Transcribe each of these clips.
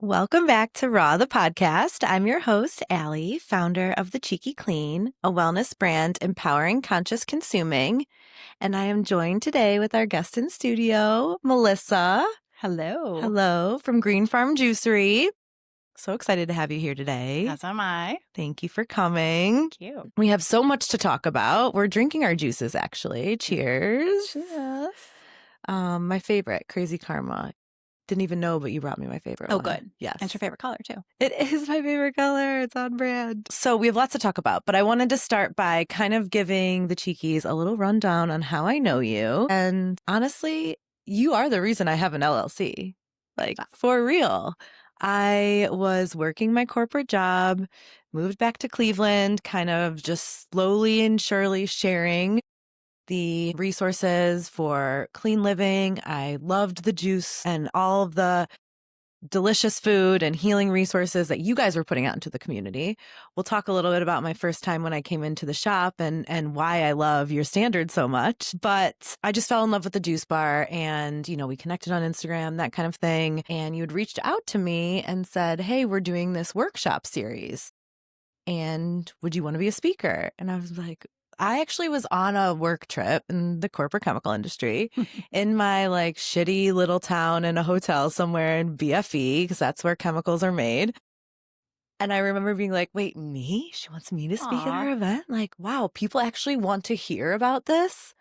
Welcome back to Raw, the podcast. I'm your host, Allie, founder of The Cheeky Clean, a wellness brand empowering conscious consuming. And I am joined today with our guest in studio, Melissa. Hello. Hello, from Green Farm Juicery. So excited to have you here today. As am I. Thank you for coming. Thank you. We have so much to talk about. We're drinking our juices, actually. Cheers. Cheers. My favorite, Crazy Karma. Didn't even know, but you brought me my favorite one. Oh, good. Yes. And it's your favorite color, too. It is my favorite color. It's on brand. So we have lots to talk about, but I wanted to start by kind of giving the Cheekies a little rundown on how I know you. And honestly, you are the reason I have an LLC. Like, for real. I was working my corporate job, moved back to Cleveland, kind of just slowly and surely sharing the resources for clean living. I loved the juice and all of the delicious food and healing resources that you guys were putting out into the community. We'll talk a little bit about my first time when I came into the shop and why I love your standards so much. But I just fell in love with the juice bar and, we connected on Instagram, that kind of thing. And you had reached out to me and said, hey, we're doing this workshop series. And would you want to be a speaker? And I was like, I actually was on a work trip in the corporate chemical industry in my shitty little town in a hotel somewhere in BFE, because that's where chemicals are made. And I remember being like, wait, me? She wants me to speak at her event? Wow, people actually want to hear about this?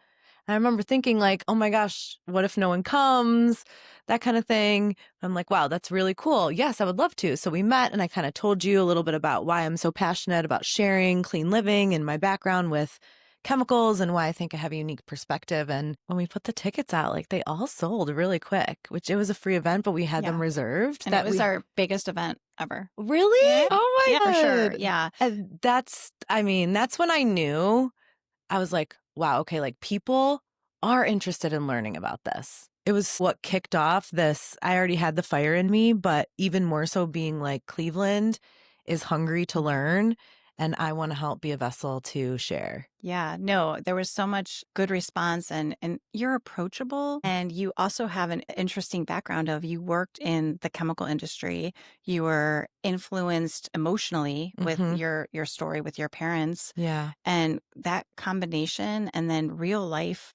And I remember thinking oh my gosh, what if no one comes? That kind of thing. I'm like, wow, that's really cool. Yes, I would love to. So we met and I kind of told you a little bit about why I'm so passionate about sharing clean living and my background with chemicals and why I think I have a unique perspective. And when we put the tickets out, they all sold really quick, which it was a free event, but we had them reserved. And it was our biggest event ever. Really? Yeah. Oh my God. For sure. Yeah. And that's when I knew. I was like, wow, okay, people are interested in learning about this. It was what kicked off this. I already had the fire in me, but even more so being Cleveland is hungry to learn. And I want to help be a vessel to share. Yeah, no, there was so much good response and you're approachable. And you also have an interesting background of you worked in the chemical industry. You were influenced emotionally with your story with your parents. Yeah. And that combination and then real life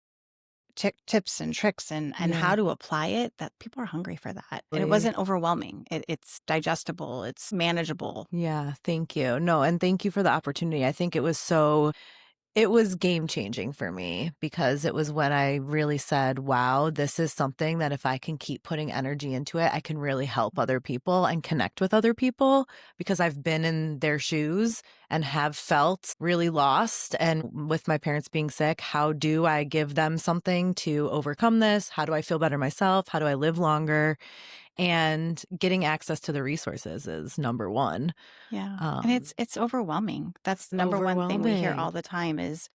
tips and tricks and how to apply it, that people are hungry for that. And it wasn't overwhelming. It's digestible. It's manageable. Yeah. Thank you. No, and thank you for the opportunity. I think it was game changing for me because it was when I really said, wow, this is something that if I can keep putting energy into it, I can really help other people and connect with other people because I've been in their shoes and have felt really lost. And with my parents being sick, how do I give them something to overcome this? How do I feel better myself? How do I live longer? And getting access to the resources is number one. Yeah. And it's overwhelming. That's the number one thing we hear all the time is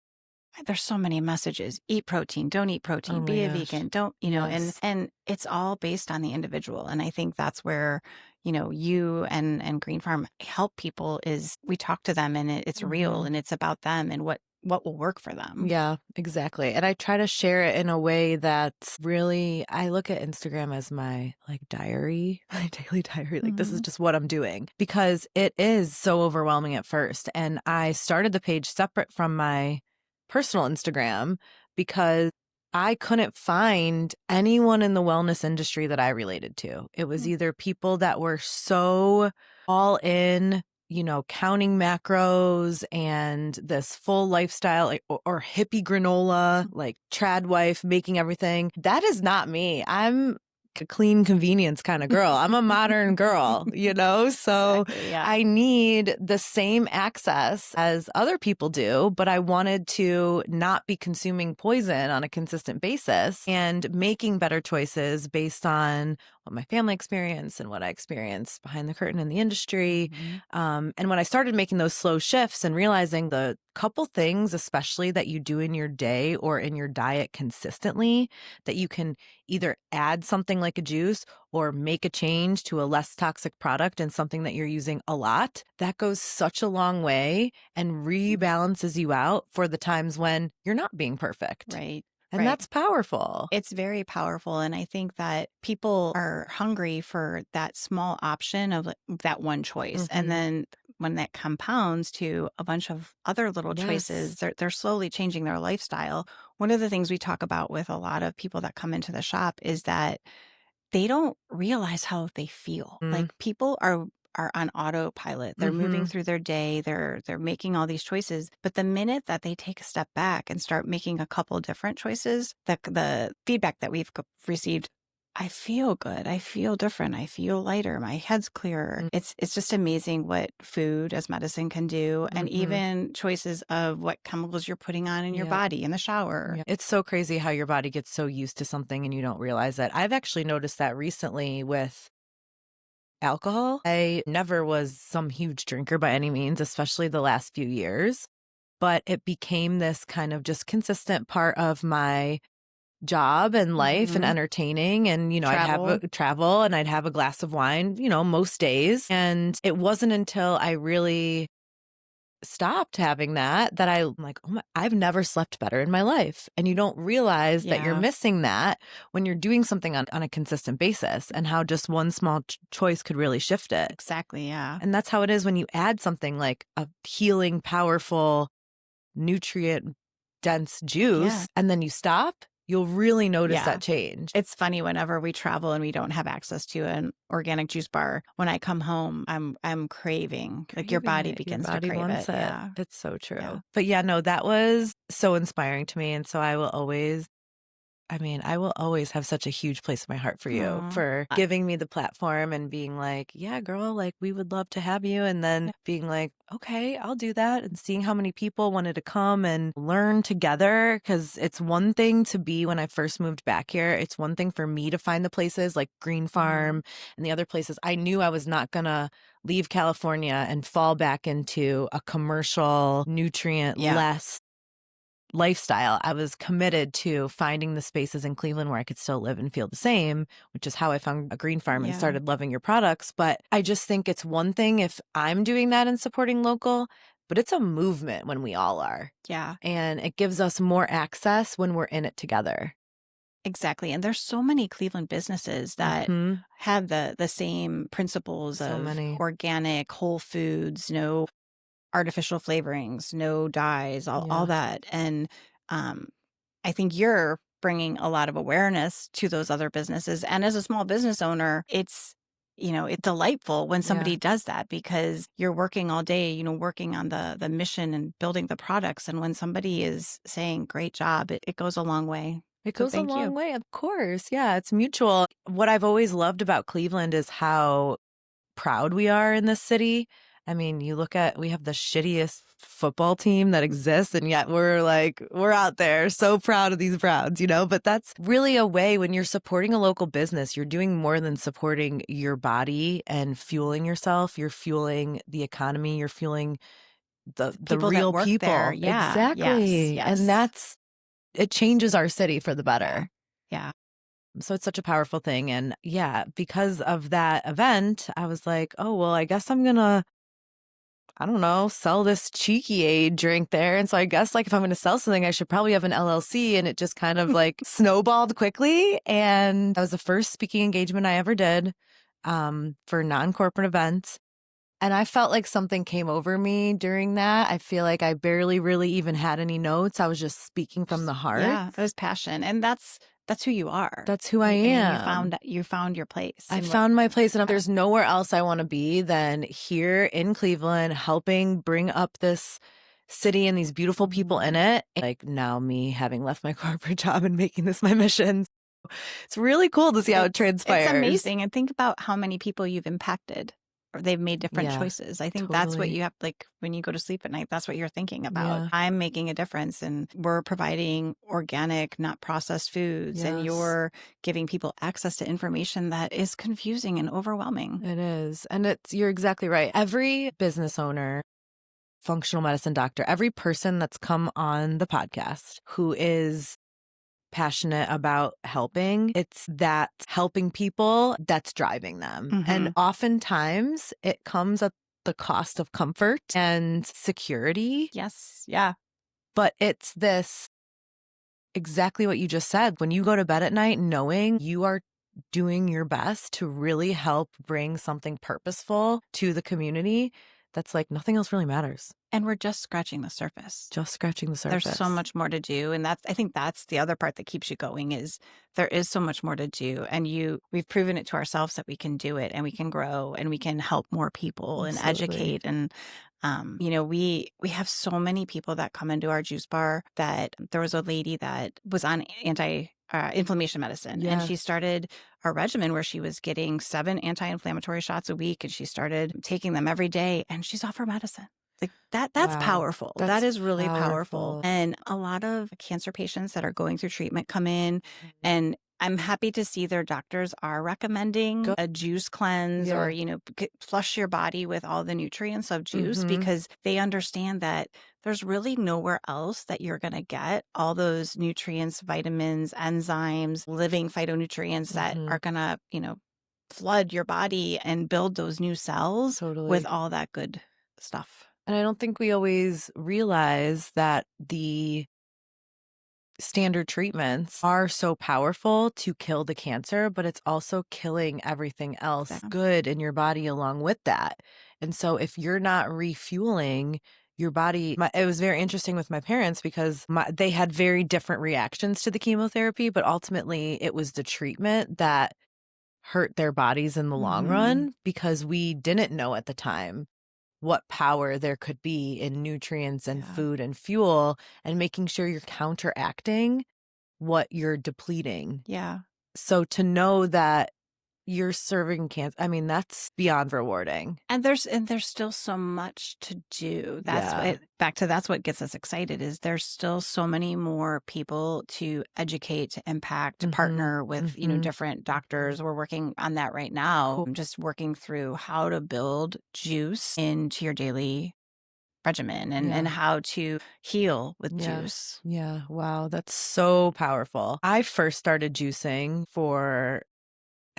there's so many messages. Eat protein, don't eat protein, be a vegan, don't, and it's all based on the individual. And I think that's where, you and Green Farm help people is we talk to them and it's real and it's about them and what will work for them. Yeah, exactly. And I try to share it in a way that's really, I look at Instagram as my diary, my daily diary. This is just what I'm doing because it is so overwhelming at first. And I started the page separate from my personal Instagram because I couldn't find anyone in the wellness industry that I related to. It was either people that were so all in, counting macros and this full lifestyle or hippie granola, trad wife making everything. That is not me. I'm a clean convenience kind of girl. I'm a modern girl, so exactly, yeah. I need the same access as other people do, but I wanted to not be consuming poison on a consistent basis and making better choices based on what my family experienced and what I experienced behind the curtain in the industry. And when I started making those slow shifts and realizing the couple things, especially that you do in your day or in your diet consistently, that you can either add something like a juice or make a change to a less toxic product and something that you're using a lot, that goes such a long way and rebalances you out for the times when you're not being perfect. Right. And that's powerful. It's very powerful. And I think that people are hungry for that small option of that one choice. And then when that compounds to a bunch of other little choices, they're slowly changing their lifestyle. One of the things we talk about with a lot of people that come into the shop is that they don't realize how they feel. Like people are on autopilot. They're moving through their day. They're making all these choices. But the minute that they take a step back and start making a couple different choices, the feedback that we've received, I feel good. I feel different. I feel lighter. My head's clearer. It's just amazing what food as medicine can do, and even choices of what chemicals you're putting on in your body in the shower. Yeah. It's so crazy how your body gets so used to something and you don't realize it. I've actually noticed that recently with alcohol. I never was some huge drinker by any means, especially the last few years, but it became this kind of just consistent part of my job and life and entertaining. And, you know, I'd have a travel and I'd have a glass of wine, you know, most days. And it wasn't until I really stopped having that I'm like, oh my, I've never slept better in my life. And you don't realize that you're missing that when you're doing something on a consistent basis, and how just one small choice could really shift it. Exactly. Yeah. And that's how it is when you add something like a healing, powerful, nutrient dense juice and then you stop. You'll really notice that change. It's funny, whenever we travel and we don't have access to an organic juice bar, when I come home, I'm craving. Like your body begins to crave it. Yeah. It's so true. Yeah. But yeah, no, that was so inspiring to me. And so I will always have such a huge place in my heart for you for giving me the platform and being like, yeah, girl, like we would love to have you. And then being like, okay, I'll do that. And seeing how many people wanted to come and learn together. Cause it's one thing to be, when I first moved back here, it's one thing for me to find the places like Green Farm and the other places. I knew I was not going to leave California and fall back into a commercial, nutrient less lifestyle. I was committed to finding the spaces in Cleveland where I could still live and feel the same, which is how I found a Green Farm and started loving your products. But I just think it's one thing if I'm doing that and supporting local, but it's a movement when we all are. Yeah. And it gives us more access when we're in it together. Exactly. And there's so many Cleveland businesses that have the same principles of organic, whole foods, no artificial flavorings, no dyes, all that. And I think you're bringing a lot of awareness to those other businesses. And as a small business owner, it's delightful when somebody does that, because you're working all day, working on the mission and building the products. And when somebody is saying, great job, it goes a long way. It goes a long way, of course. Yeah, it's mutual. What I've always loved about Cleveland is how proud we are in this city. I mean, we have the shittiest football team that exists, and yet we're out there so proud of these Browns, but that's really a way when you're supporting a local business, you're doing more than supporting your body and fueling yourself. You're fueling the economy. You're fueling the real people. There. Yeah. Exactly. Yes. And it changes our city for the better. Yeah. So it's such a powerful thing. And yeah, because of that event, I was like, oh, well, I guess I'm going to, I don't know, sell this cheeky aid drink there. And so I guess if I'm going to sell something, I should probably have an LLC. And it just kind of snowballed quickly. And that was the first speaking engagement I ever did for non-corporate events. And I felt like something came over me during that. I feel like I barely really even had any notes. I was just speaking from the heart. Yeah, it was passion. And that's who you are. That's who I am. You found your place. I found my place, and there's nowhere else I want to be than here in Cleveland, helping bring up this city and these beautiful people in it. Like now me having left my corporate job and making this my mission. It's really cool to see how it transpires. It's amazing. And think about how many people you've impacted. Or they've made different choices. I think that's what you have, when you go to sleep at night, that's what you're thinking about. Yeah. I'm making a difference, and we're providing organic, not processed foods, and you're giving people access to information that is confusing and overwhelming. It is. And you're exactly right. Every business owner, functional medicine doctor, every person that's come on the podcast who is passionate about helping, it's that helping people that's driving them. And oftentimes it comes at the cost of comfort and security. Yes. Yeah. But it's exactly what you just said. When you go to bed at night, knowing you are doing your best to really help bring something purposeful to the community, that's like nothing else really matters. And we're just scratching the surface. Just scratching the surface. There's so much more to do. And I think that's the other part that keeps you going is there is so much more to do. And we've proven it to ourselves that we can do it and we can grow and we can help more people and educate. And, we have so many people that come into our juice bar that there was a lady that was on inflammation medicine. Yes. And she started a regimen where she was getting 7 anti-inflammatory shots a week and she started taking them every day and she's off her medicine. Like that's Wow. powerful. That is really powerful. And a lot of cancer patients that are going through treatment come in and I'm happy to see their doctors are recommending a juice cleanse or, flush your body with all the nutrients of juice because they understand that there's really nowhere else that you're going to get all those nutrients, vitamins, enzymes, living phytonutrients that are going to, flood your body and build those new cells with all that good stuff. And I don't think we always realize that the standard treatments are so powerful to kill the cancer, but it's also killing everything else good in your body along with that. And so if you're not refueling your body, it was very interesting with my parents because they had very different reactions to the chemotherapy, but ultimately it was the treatment that hurt their bodies in the long run because we didn't know at the time what power there could be in nutrients and food and fuel and making sure you're counteracting what you're depleting. Yeah. So to know that you're serving cancer, I mean, that's beyond rewarding. And there's still so much to do. That's what gets us excited is there's still so many more people to educate, to impact, to partner with, different doctors. We're working on that right now. Cool. I'm just working through how to build juice into your daily regimen and how to heal with juice. Yeah. Wow. That's so powerful. I first started juicing for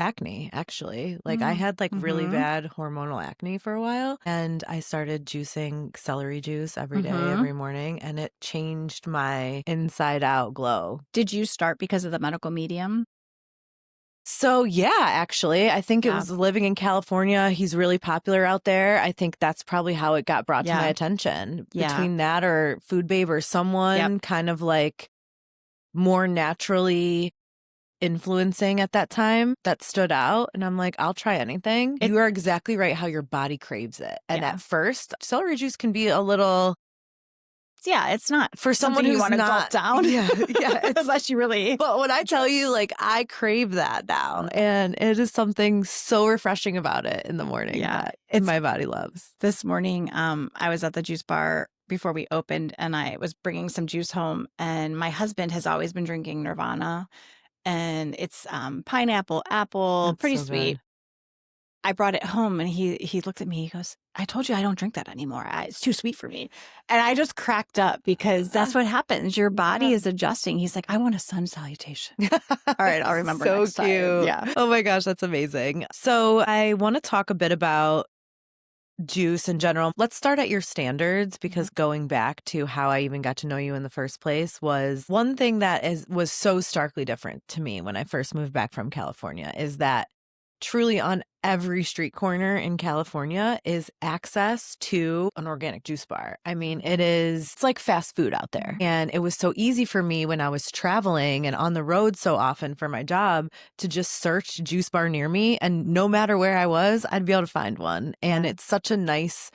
acne, actually. Like I had really bad hormonal acne for a while and I started juicing celery juice every day, every morning, and it changed my inside out glow. Did you start because of the medical medium? So yeah, actually, I think it was living in California. He's really popular out there. I think that's probably how it got brought to my attention. Between that or Food Babe or someone kind of like more naturally influencing at that time that stood out. And I'm like, I'll try anything. You are exactly right how your body craves it. And at first, celery juice can be a little... Yeah, it's not for someone who's you want to not gulp down. Yeah, unless you really. But when I tell you, like, I crave that now, and it is something so refreshing about it in the morning that my body loves. This morning, I was at the juice bar before we opened, and I was bringing some juice home, and my husband has always been drinking Nirvana, and it's pineapple, apple, That's pretty so sweet. good. I brought it home and he looked at me. He goes, I told you I don't drink that anymore. It's too sweet for me. And I just cracked up because that's what happens. Your body is adjusting. He's like, I want a sun salutation. All right, I'll remember so next cute. time. Yeah. Oh my gosh, that's amazing. So I want to talk a bit about juice in general. Let's start at your standards because going back to how I even got to know you in the first place was one thing that was so starkly different to me when I first moved back from California is that truly on every street corner in California is access to an organic juice bar. I mean, it's like fast food out there. And it was so easy for me when I was traveling and on the road so often for my job to just search juice bar near me. And no matter where I was, I'd be able to find one. And it's such a nice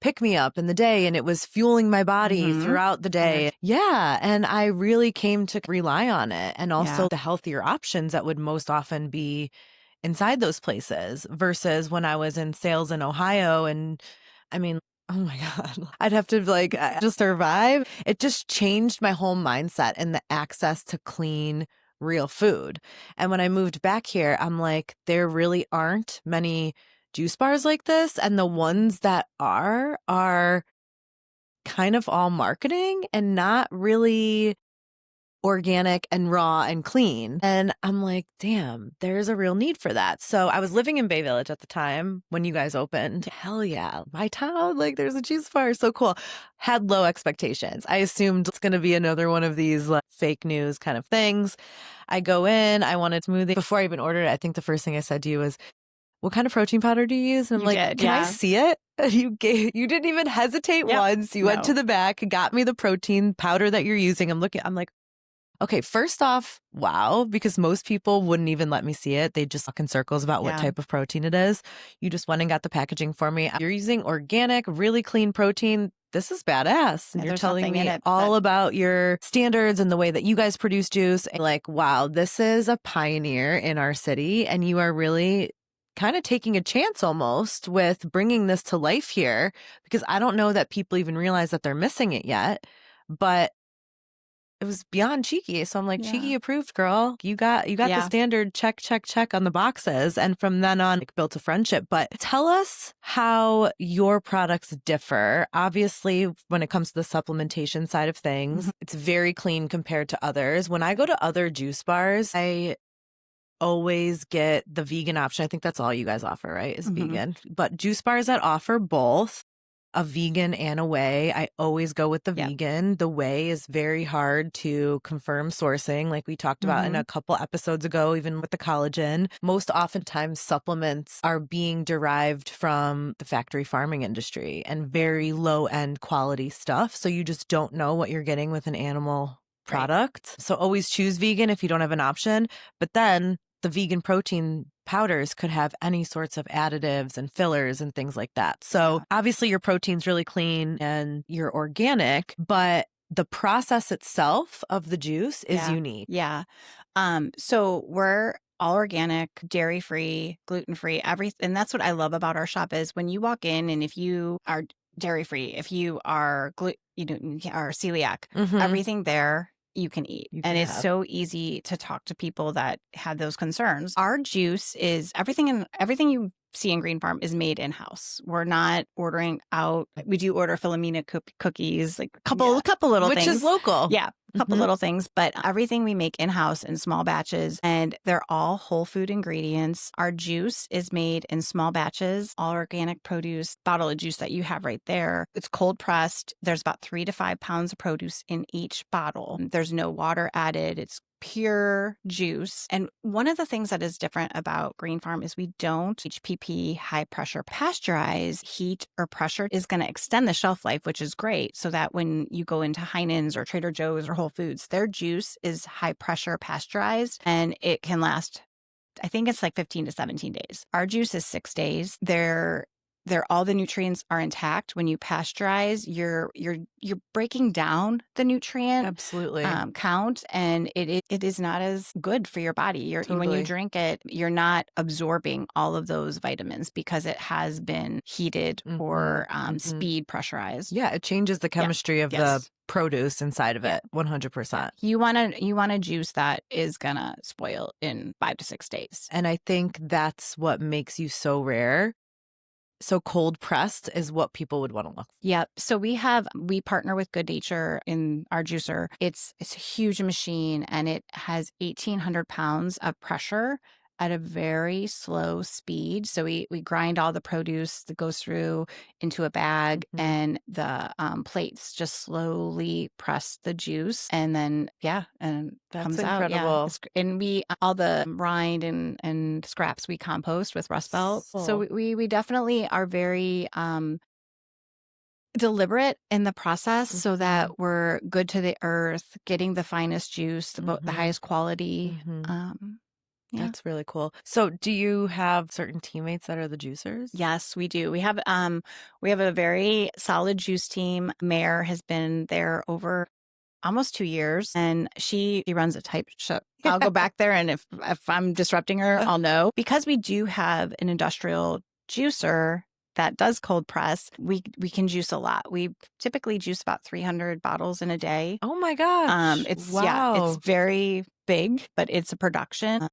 pick me up in the day, and it was fueling my body throughout the day. Yeah. And I really came to rely on it. And also the healthier options that would most often be inside those places versus when I was in sales in Ohio. And I mean, oh my God, I'd have to just survive. It just changed my whole mindset and the access to clean, real food. And when I moved back here, I'm like, there really aren't many juice bars like this. And the ones that are kind of all marketing and not really organic and raw and clean. And I'm like, damn, there's a real need for that. So I was living in Bay Village at the time when you guys opened. Hell yeah, my town, like there's a juice bar. So cool. Had low expectations. I assumed it's going to be another one of these like fake news kind of things. I go in, I want a smoothie. Before I even ordered it, I think the first thing I said to you was, what kind of protein powder do you use? And I'm like, can I see it? You didn't even hesitate once. You went to the back, got me the protein powder that you're using. I'm like, okay, first off, wow, because most people wouldn't even let me see it. They just talk in circles about what type of protein it is. You just went and got the packaging for me. You're using organic, really clean protein. This is badass. And you're telling me all about your standards and the way that you guys produce juice. Like, wow, this is a pioneer in our city. And you are really kind of taking a chance almost with bringing this to life here, because I don't know that people even realize that they're missing it yet. But it was beyond cheeky. So I'm like, cheeky approved, girl. You got the standard check on the boxes. And from then on, like, built a friendship. But tell us how your products differ. Obviously, when it comes to the supplementation side of things, it's very clean compared to others. When I go to other juice bars, I always get the vegan option. I think that's all you guys offer, right? Is vegan. But juice bars that offer both a vegan and a whey, I always go with the vegan. The whey is very hard to confirm sourcing, like we talked about in a couple episodes ago, even with the collagen. Most oftentimes supplements are being derived from the factory farming industry and very low end quality stuff. So you just don't know what you're getting with an animal product. So always choose vegan if you don't have an option. But then the vegan protein powders could have any sorts of additives and fillers and things like that. So obviously your protein's really clean and you're organic, but the process itself of the juice is unique. Yeah. So we're all organic, dairy-free, gluten-free, everything. And that's what I love about our shop is when you walk in and if you are dairy-free, if you are are celiac, everything there you can eat. And it's so easy to talk to people that have those concerns. Our juice is everything you see in Green Farm is made in-house. We're not ordering out. We do order Philomena cookies, like a couple little things. Which is local. Yeah. A couple little things, but everything we make in-house in small batches, and they're all whole food ingredients. Our juice is made in small batches, all organic produce. Bottle of juice that you have right there, it's cold pressed. There's about 3 to 5 pounds of produce in each bottle. There's no water added. It's pure juice. And one of the things that is different about Green Farm is we don't HPP, high pressure pasteurize. Heat or pressure is going to extend the shelf life, which is great. So that when you go into Heinen's or Trader Joe's or Whole Foods, their juice is high pressure pasteurized and it can last, I think it's like 15 to 17 days. Our juice is 6 days. They're all the nutrients are intact. When you pasteurize, you're breaking down the nutrient count, and it is not as good for your body. When you drink it, you're not absorbing all of those vitamins because it has been heated or speed pressurized. Yeah, it changes the chemistry of the produce inside of it 100%. You want a juice that is gonna spoil in 5 to 6 days. And I think that's what makes you so rare. So cold pressed is what people would want to look for. Yeah. So we partner with Good Nature in our juicer. It's a huge machine and it has 1,800 pounds of pressure at a very slow speed. So we grind all the produce that goes through into a bag and the plates just slowly press the juice and then, and that's comes incredible. out. Yeah. And all the rind and scraps we compost with Rust Belt. Cool. So we definitely are very deliberate in the process so that we're good to the earth, getting the finest juice, the highest quality. That's really cool. So do you have certain teammates that are the juicers? Yes, we do. We have a very solid juice team. Mare has been there over almost 2 years and she runs a tight ship. I'll go back there and if I'm disrupting her, I'll know. Because we do have an industrial juicer that does cold press, we can juice a lot. We typically juice about 300 bottles in a day. Oh my gosh. It's very big, but it's a production.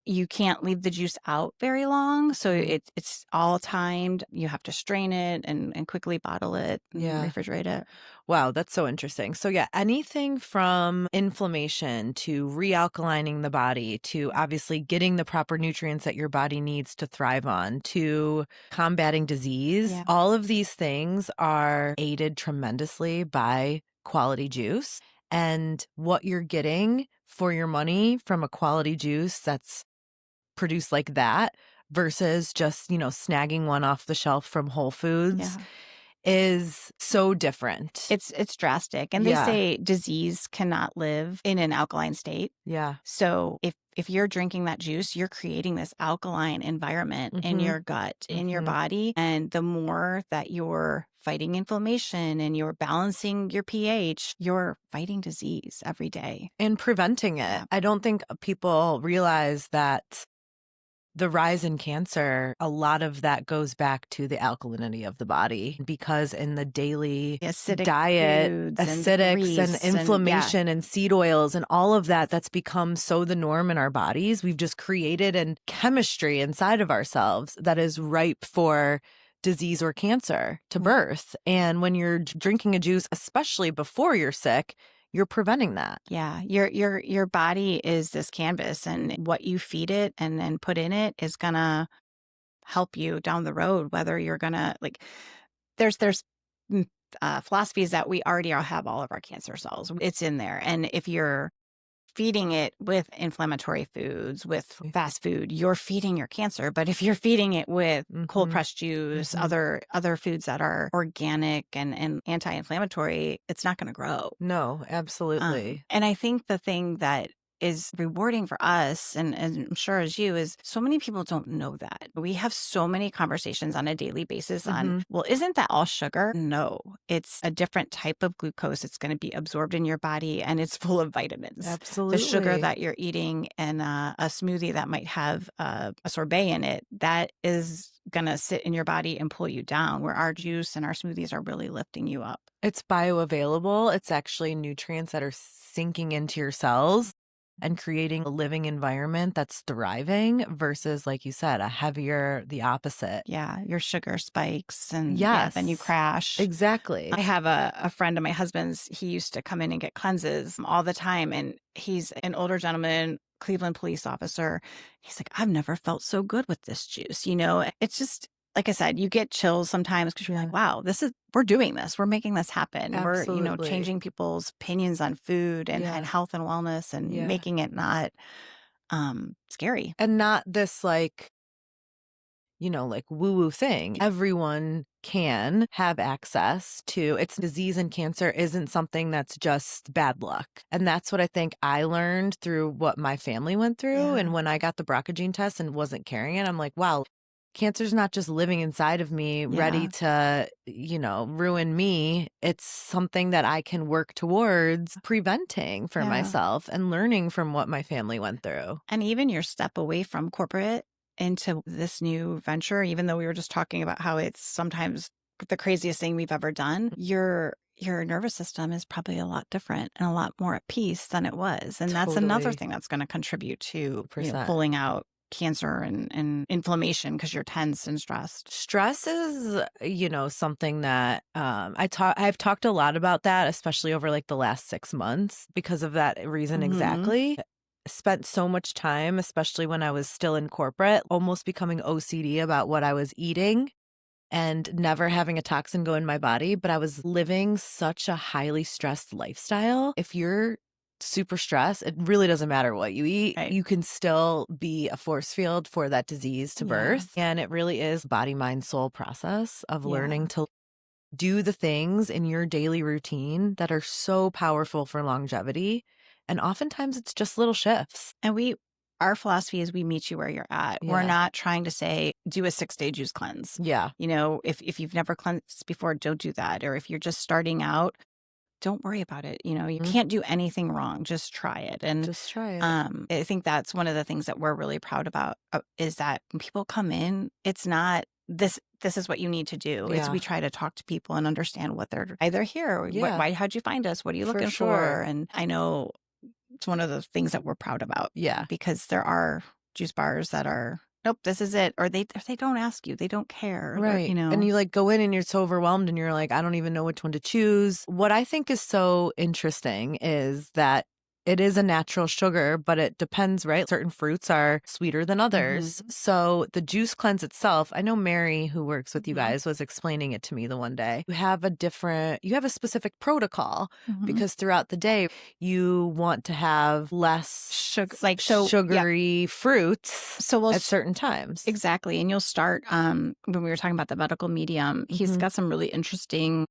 you can't leave the juice out very long. So it's all timed. You have to strain it and quickly bottle it and refrigerate it. Wow, that's so interesting. So yeah, anything from inflammation to realkalining the body to obviously getting the proper nutrients that your body needs to thrive on to combating disease, all of these things are aided tremendously by quality juice. And what you're getting for your money from a quality juice that's produced like that versus just, snagging one off the shelf from Whole Foods is so different. It's drastic. And they say disease cannot live in an alkaline state. Yeah. So if you're drinking that juice, you're creating this alkaline environment in your gut, in your body. And the more that you're fighting inflammation and you're balancing your pH, you're fighting disease every day. And preventing it. Yeah. I don't think people realize that the rise in cancer, a lot of that goes back to the alkalinity of the body because in the daily acidic diet, acidics and inflammation and seed oils and all of that, that's become so the norm in our bodies. We've just created a chemistry inside of ourselves that is ripe for disease or cancer to birth. And when you're drinking a juice, especially before you're sick, you're preventing that. Yeah. Your body is this canvas, and what you feed it and then put in it is going to help you down the road, whether you're going to there's philosophies that we already have all of our cancer cells. It's in there. And if you're feeding it with inflammatory foods, with fast food, you're feeding your cancer. But if you're feeding it with cold pressed juice, other foods that are organic and anti-inflammatory, it's not going to grow. No, absolutely. And I think the thing that is rewarding for us, and I'm sure as you, is so many people don't know that. We have so many conversations on a daily basis on, well, isn't that all sugar? No, it's a different type of glucose. It's going to be absorbed in your body, and it's full of vitamins. Absolutely. The sugar that you're eating and a smoothie that might have a sorbet in it, that is going to sit in your body and pull you down, where our juice and our smoothies are really lifting you up. It's bioavailable. It's actually nutrients that are sinking into your cells and creating a living environment that's thriving versus, like you said, the opposite. Yeah, your sugar spikes and then you crash. Exactly. I have a friend of my husband's, he used to come in and get cleanses all the time, and he's an older gentleman, Cleveland police officer. He's like, I've never felt so good with this juice. It's just, like I said, you get chills sometimes because you're like, wow, we're doing this. We're making this happen. Absolutely. We're, changing people's opinions on food and health and wellness and making it not scary. And not this woo-woo thing. Everyone can have access to it's disease, and cancer isn't something that's just bad luck. And that's what I think I learned through what my family went through. And when I got the BRCA gene test and wasn't carrying it, I'm like, wow, cancer's not just living inside of me, ready to, ruin me. It's something that I can work towards preventing for myself and learning from what my family went through. And even your step away from corporate into this new venture, even though we were just talking about how it's sometimes the craziest thing we've ever done, your nervous system is probably a lot different and a lot more at peace than it was. And that's another thing that's going to contribute to pulling out cancer and inflammation because you're tense and stressed. Stress is, something that I've talked a lot about that, especially over the last 6 months because of that reason exactly. Spent so much time, especially when I was still in corporate, almost becoming OCD about what I was eating and never having a toxin go in my body. But I was living such a highly stressed lifestyle. If you're super stressed, it really doesn't matter what you eat. Right. You can still be a force field for that disease to birth. And it really is body, mind, soul process of learning to do the things in your daily routine that are so powerful for longevity. And oftentimes it's just little shifts. And our philosophy is we meet you where you're at. Yeah. We're not trying to say, do a 6-day juice cleanse. Yeah. If you've never cleansed before, don't do that. Or if you're just starting out, don't worry about it. You can't do anything wrong. Just try it. And just try it. I think that's one of the things that we're really proud about is that when people come in, it's not this is what you need to do. Yeah. It's we try to talk to people and understand what they're either here or how'd you find us? What are you looking for? And I know it's one of the things that we're proud about. Yeah. Because there are juice bars that are, nope, this is it. Or they don't ask you, they don't care. Right. And you like go in and you're so overwhelmed and you're like, I don't even know which one to choose. What I think is so interesting is that it is a natural sugar, but it depends, right? Certain fruits are sweeter than others. So the juice cleanse itself, I know Mary, who works with you guys, was explaining it to me the one day. You have a specific protocol because throughout the day, you want to have less sugary fruits at certain times. Exactly. And you'll start, when we were talking about the medical medium, he's got some really interesting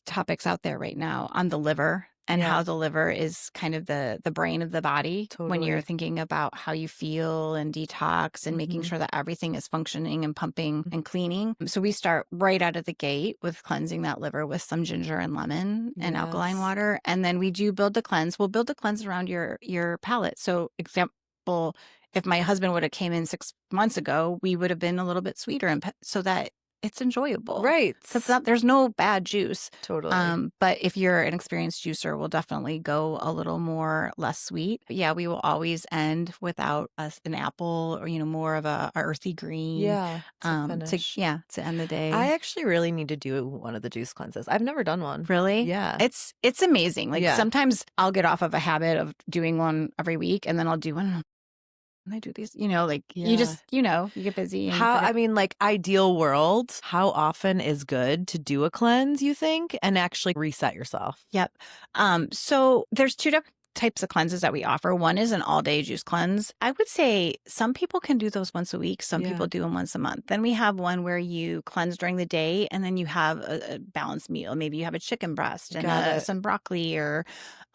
topics out there right now on the liver and how the liver is kind of the brain of the body when you're thinking about how you feel and detox and making sure that everything is functioning and pumping and cleaning. So we start right out of the gate with cleansing that liver with some ginger and lemon and alkaline water. And then we do build the cleanse. We'll build the cleanse around your palate. So example, if my husband would have came in 6 months ago, we would have been a little bit sweeter and so that it's enjoyable. Right. Because there's no bad juice. Totally. But if you're an experienced juicer, we'll definitely go a little more less sweet. But yeah, we will always end without an apple or, more of a earthy green. Yeah. To end the day. I actually really need to do one of the juice cleanses. I've never done one. Really? Yeah. It's amazing. Like sometimes I'll get off of a habit of doing one every week and then I'll do one. And I do these, you just, you get busy. And ideal world, how often is good to do a cleanse, you think, and actually reset yourself? Yep. So there's two different types of cleanses that we offer. One is an all-day juice cleanse. I would say some people can do those once a week. Some people do them once a month. Then we have one where you cleanse during the day and then you have a balanced meal. Maybe you have a chicken breast and some broccoli or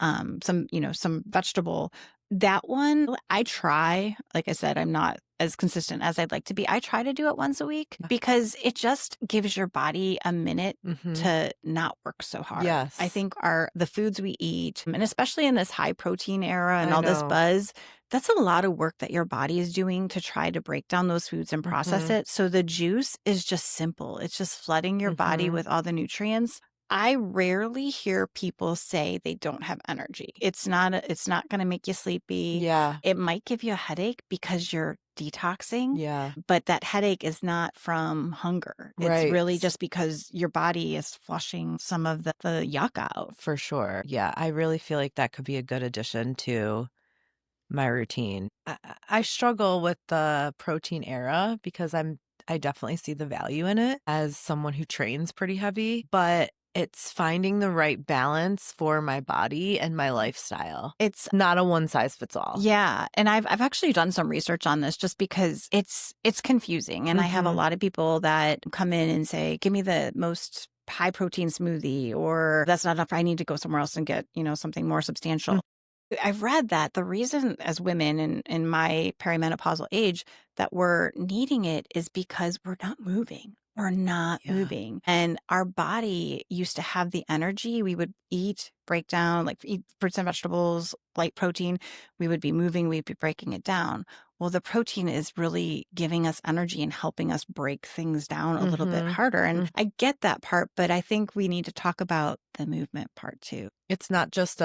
some vegetable. That one, I try, like I said, I'm not as consistent as I'd like to be. I try to do it once a week because it just gives your body a minute to not work so hard. Yes. I think the foods we eat, and especially in this high protein era and this buzz, that's a lot of work that your body is doing to try to break down those foods and process it. So the juice is just simple. It's just flooding your body with all the nutrients. I rarely hear people say they don't have energy. It's not going to make you sleepy. Yeah. It might give you a headache because you're detoxing. Yeah. But that headache is not from hunger. It's really just because your body is flushing some of the yuck out. For sure. Yeah. I really feel like that could be a good addition to my routine. I struggle with the protein era because I definitely see the value in it as someone who trains pretty heavy, but it's finding the right balance for my body and my lifestyle. It's not a one size fits all. Yeah. And I've actually done some research on this just because it's confusing. And I have a lot of people that come in and say, give me the most high protein smoothie, or that's not enough. I need to go somewhere else and get, something more substantial. I've read that the reason as women in my perimenopausal age that we're needing it is because we're not moving. We're not moving. And our body used to have the energy. We would eat, break down, eat fruits and vegetables, light protein. We would be moving, we'd be breaking it down. Well, the protein is really giving us energy and helping us break things down a little bit harder. And I get that part, but I think we need to talk about the movement part too. It's not just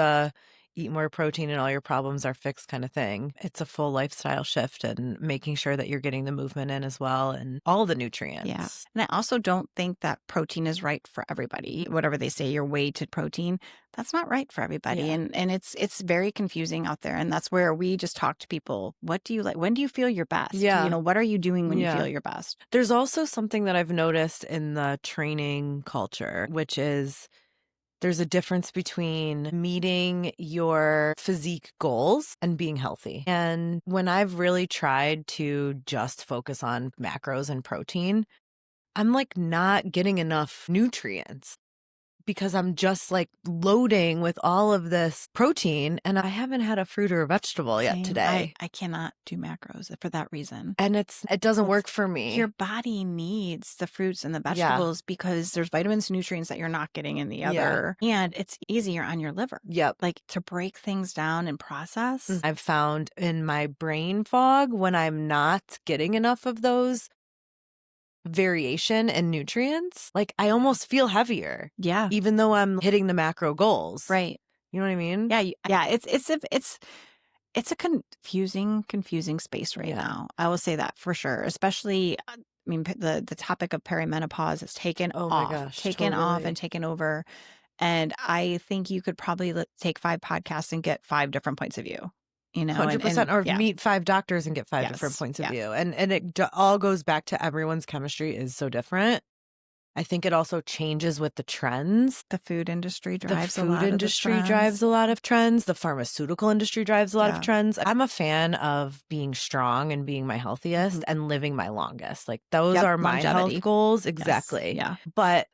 eat more protein and all your problems are fixed kind of thing. It's a full lifestyle shift and making sure that you're getting the movement in as well and all the nutrients. Yeah. And I also don't think that protein is right for everybody. Whatever they say, your way to protein, that's not right for everybody. Yeah. And it's very confusing out there. And that's where we just talk to people. What do you like? When do you feel your best? Yeah. What are you doing when you feel your best? There's also something that I've noticed in the training culture, which is there's a difference between meeting your physique goals and being healthy. And when I've really tried to just focus on macros and protein, I'm not getting enough nutrients because I'm just loading with all of this protein and I haven't had a fruit or a vegetable yet today. I cannot do macros for that reason. And it doesn't work for me. Your body needs the fruits and the vegetables because there's vitamins, nutrients that you're not getting in the other. And it's easier on your liver. Yep. To break things down and process. I've found in my brain fog when I'm not getting enough of those variation and nutrients, I almost feel heavier. Yeah. Even though I'm hitting the macro goals. Right. You know what I mean? Yeah. Yeah. it's a confusing space right now. I will say that for sure. Especially, I mean, the topic of perimenopause has taken Oh my off, gosh, taken off and totally. taken over. And I think you could probably take 5 podcasts and get 5 different points of view, you know, and 100%, or yeah, meet 5 doctors and get 5 different yes, points of yeah. view. And it all goes back to everyone's chemistry is so different. I think it also changes with the trends. The food industry The drives a food lot of the industry drives trends. a lot of trends. The pharmaceutical industry drives a lot of Yeah. trends. I'm a fan of being strong and being my healthiest and living my longest. Like, those Yep, are my health longevity. goals. Yes, Exactly. yeah. But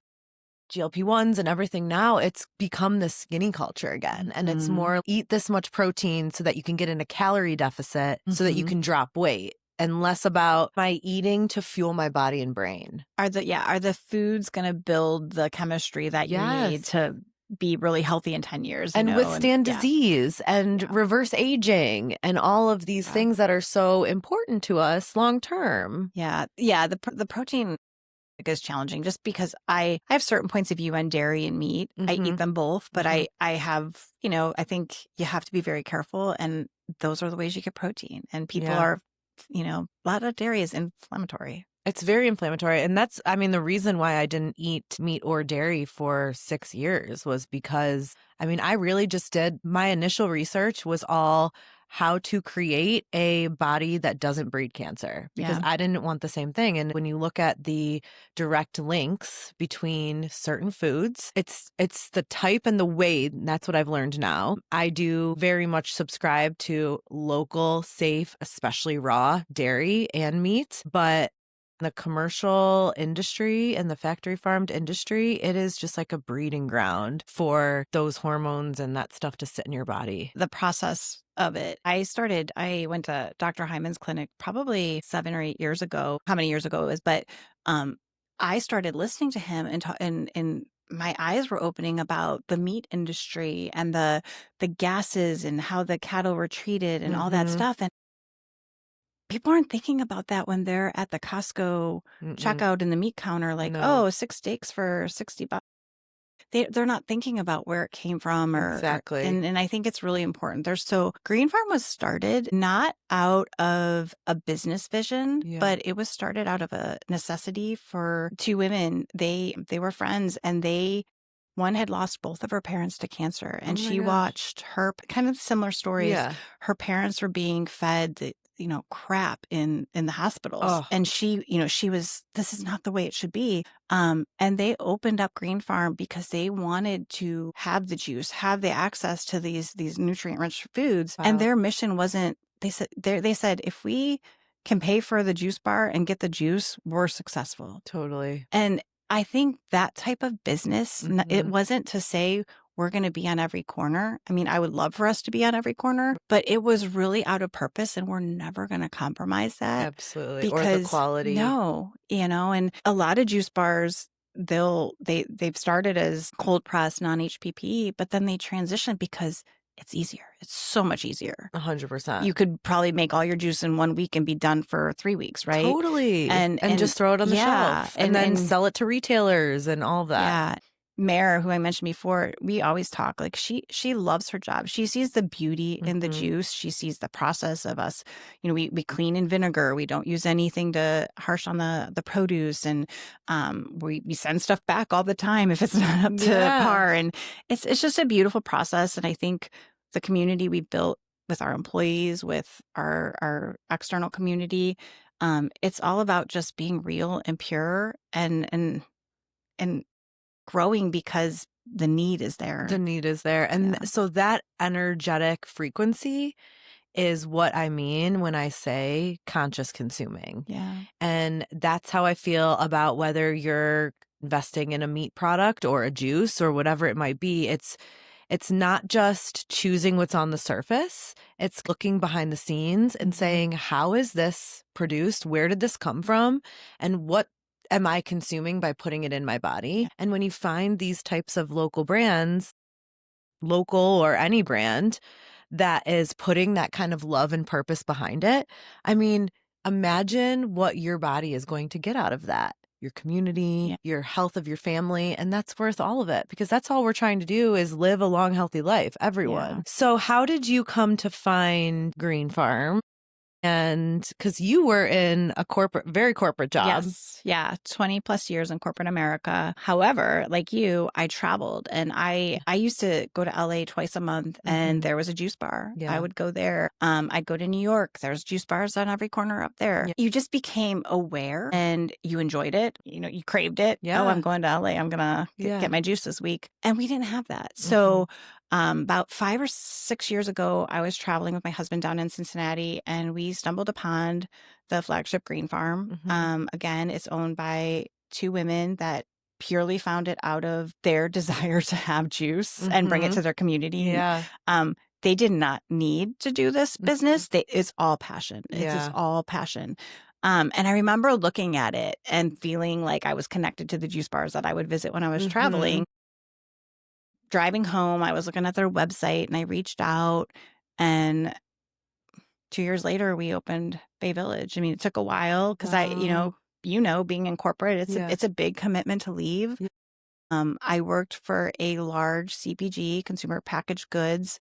GLP-1s and everything now, it's become this skinny culture again. And it's more eat this much protein so that you can get in a calorie deficit so that you can drop weight, and less about my eating to fuel my body and brain. Are the foods gonna build the chemistry that you need Yes. to be really healthy in 10 years, you And know? And withstand yeah, disease and yeah, reverse aging and all of these yeah, things that are so important to us long term. yeah, yeah. The protein is challenging just because I have certain points of view on dairy and meat. I eat Mhm. them both, but Mhm. I have, you know, I think you have to be very careful, and those are the ways you get protein. And people Yeah. are, you know, a lot of dairy is inflammatory. It's very inflammatory. And that's, I mean, the reason why I didn't eat meat or dairy for 6 years was because, I mean, I really just did, my initial research was all how to create a body that doesn't breed cancer, because Yeah. I didn't want the same thing. And when you look at the direct links between certain foods, it's the type and the weight. And that's what I've learned now. I do very much subscribe to local, safe, especially raw dairy and meat, but the commercial industry and the factory farmed industry, it is just like a breeding ground for those hormones and that stuff to sit in your body. The process of it. I went to Dr. Hyman's clinic probably 7 or 8 years ago. How many years ago it was, but um I started listening to him and my eyes were opening about the meat industry and the gases and how the cattle were treated and all that Mhm. stuff. And people aren't thinking about that when they're at the Costco Mm-mm. checkout in the meat counter, like, No. oh, 6 steaks for $60. They're not thinking about where it came from or Exactly. and I think it's really important. Green Farm was started not out of a business vision, Yeah. but it was started out of a necessity for 2 women. They were friends, and one had lost both of her parents to cancer, Oh and my she gosh. watched her kind of similar stories. Yeah. Her parents were being fed the, you know, crap in the hospitals. Oh, And she, you know, this is not the way it should be. And they opened up Green Farm because they wanted to have the juice, have the access to these nutrient-rich foods. And wow. their mission wasn't, they said, if we can pay for the juice bar and get the juice, we're successful. Totally. And I think that type of business, it Mhm. wasn't to say we're going to be on every corner. I mean, I would love for us to be on every corner, but it was really out of purpose, and we're never going to compromise that Absolutely. Or the because quality. no, you know, and a lot of juice bars, they've started as cold press non-HPP, but then they transition because it's easier. It's so much easier. 100%. You could probably make all your juice in 1 week and be done for 3 weeks, right? Totally. And And just throw it on the yeah, shelf and then and sell it to retailers and all of that. yeah. Mare, who I mentioned before, we always talk like she loves her job. She sees the beauty in the Mhm. juice. She sees the process of us. You know, we clean in vinegar. We don't use anything to harsh on the produce, and we send stuff back all the time if it's not up to Yeah. par. And it's just a beautiful process. And I think the community we built with our employees, with our external community, it's all about just being real and pure and growing because the need is The there. need is there. And Yeah. so that energetic frequency is what I mean when I say conscious consuming. Yeah. And that's how I feel about whether you're investing in a meat product or a juice or whatever it might be. It's not just choosing what's on the surface. It's looking behind the scenes and Mhm. saying, how is this produced? Where did this come from? And what am I consuming by putting it in my body? And when you find these types of local brands, local or any brand that is putting that kind of love and purpose behind it, I mean, imagine what your body is going to get out of that. your community, your health of your family, and that's worth all of it, because that's all we're trying to do is live a long, healthy life, everyone. Yeah. So how did you come to find Green Farm? And because you were in a very corporate job. Yes. Yeah. 20 plus years in corporate America. However, like you, I traveled and I used to go to LA twice a month and there was a juice bar. Yeah. I would go there. I'd go to New York. There's juice bars on every corner up there. Yeah. You just became aware and you enjoyed it. You know, you craved it. Yeah. Oh, I'm going to LA. I'm going to get my juice this week. And we didn't have that. So about 5 or 6 years ago, I was traveling with my husband down in Cincinnati and we stumbled upon the flagship Green Farm. Again, it's owned by two women that purely found it out of their desire to have juice and bring it to their community. Yeah. They did not need to do this business. It's all passion. It's just all passion. And I remember looking at it and feeling like I was connected to the juice bars that I would visit when I was traveling. Driving home, I was looking at their website and I reached out, and 2 years later, we opened Bay Village. I mean, it took a while because being in corporate, it's a big commitment to leave. I worked for a large CPG, consumer packaged goods.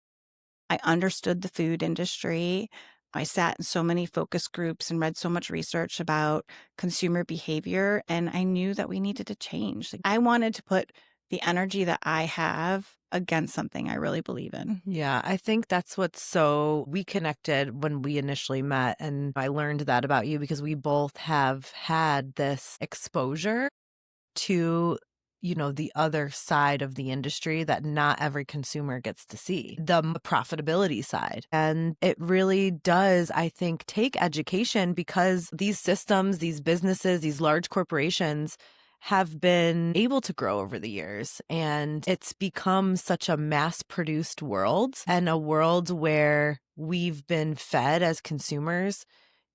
I understood the food industry. I sat in so many focus groups and read so much research about consumer behavior, and I knew that we needed to change. Like, I wanted to put the energy that I have against something I really believe in. Yeah, I think that's we connected when we initially met, and I learned that about you because we both have had this exposure to, the other side of the industry that not every consumer gets to see, the profitability side. And it really does, I think, take education, because these systems, these businesses, these large corporations have been able to grow over the years. And it's become such a mass-produced world, and a world where we've been fed as consumers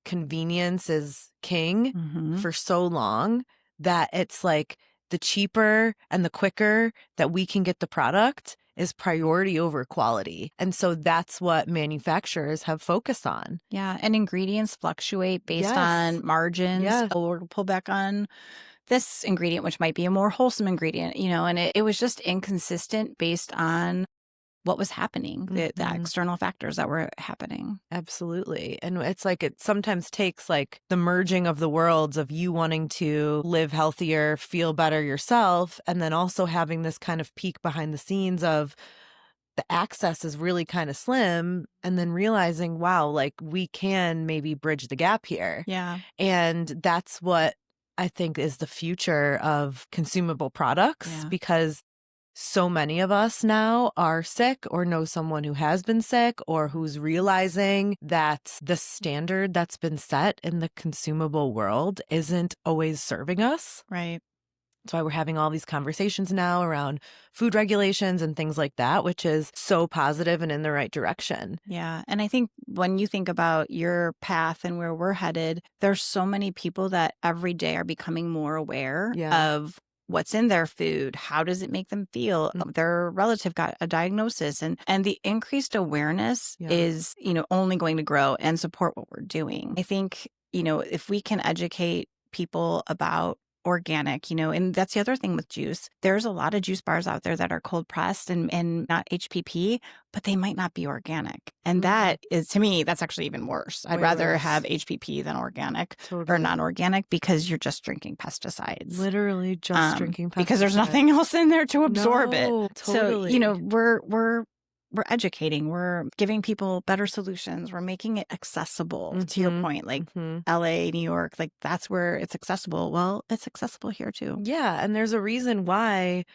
convenience is king for so long that it's like the cheaper and the quicker that we can get the product is priority over quality. And so that's what manufacturers have focused on. Yeah. And ingredients fluctuate based on margins. We'll pull back on this ingredient, which might be a more wholesome ingredient, and it was just inconsistent based on what was happening, the external factors that were happening. Absolutely. And it's like it sometimes takes like the merging of the worlds of you wanting to live healthier, feel better yourself, and then also having this kind of peek behind the scenes of the access is really kind of slim, and then realizing, wow, like we can maybe bridge the gap here. Yeah. And that's what I think is the future of consumable products, because so many of us now are sick or know someone who has been sick or who's realizing that the standard that's been set in the consumable world isn't always serving us. Right. That's why we're having all these conversations now around food regulations and things like that, which is so positive and in the right direction. Yeah. And I think when you think about your path and where we're headed, there's so many people that every day are becoming more aware of what's in their food. How does it make them feel? Their relative got a diagnosis, and the increased awareness is, only going to grow and support what we're doing. I think, if we can educate people about organic, and that's the other thing with juice. There's a lot of juice bars out there that are cold pressed and not HPP, but they might not be organic. And that is, to me, that's actually even worse. I'd rather have HPP than organic or non-organic, because you're just drinking pesticides. Literally just drinking pesticides. Because there's nothing else in there to absorb it. Totally. So, we're educating, we're giving people better solutions, we're making it accessible, to your point, like LA, New York, like that's where it's accessible. Well, it's accessible here too. Yeah. And there's a reason why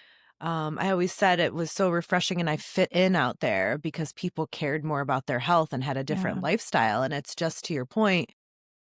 I always said it was so refreshing and I fit in out there, because people cared more about their health and had a different lifestyle. And it's just to your point,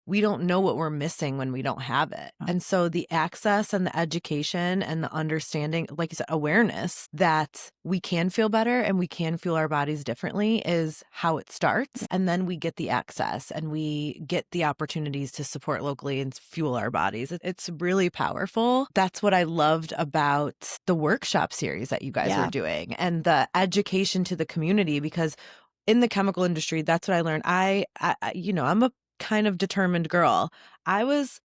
we don't know what we're missing when we don't have it. And so the access and the education and the understanding, like you said, awareness that we can feel better and we can feel our bodies differently is how it starts. And then we get the access and we get the opportunities to support locally and fuel our bodies. It's really powerful. That's what I loved about the workshop series that you guys are doing and the education to the community, because in the chemical industry, that's what I learned. I'm a kind of determined girl. I was